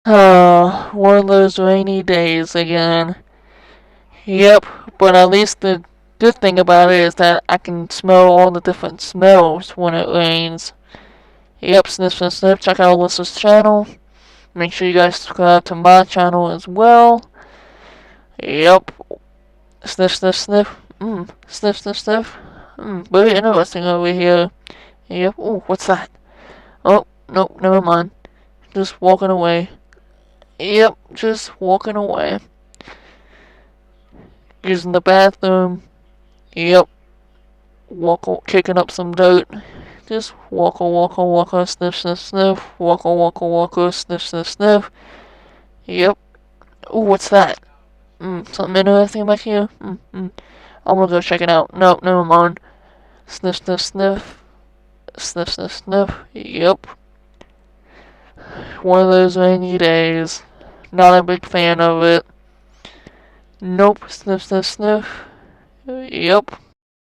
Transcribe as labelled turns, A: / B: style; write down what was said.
A: One of those rainy days again. Yep, but at least the good thing about it is that I can smell all the different smells when it rains. Yep, sniff, sniff, sniff. Check out Alyssa's channel. Make sure you guys subscribe to my channel as well. Yep, sniff, sniff, sniff. Sniff, sniff, sniff. Very interesting over here. Yep. Ooh, what's that? Oh, nope, never mind. Just walking away. Yep, just walking away. Using the bathroom. Yep. Kicking up some dirt. Just walker, sniff, sniff, sniff. Walker, sniff, sniff, sniff. Yep. Ooh, what's that? Something interesting back here? I'm gonna go check it out. Nope, never mind. Sniff, sniff, sniff. Sniff, sniff, sniff. Yep. One of those rainy days. Not a big fan of it. Nope. Sniff, sniff, sniff. Yep.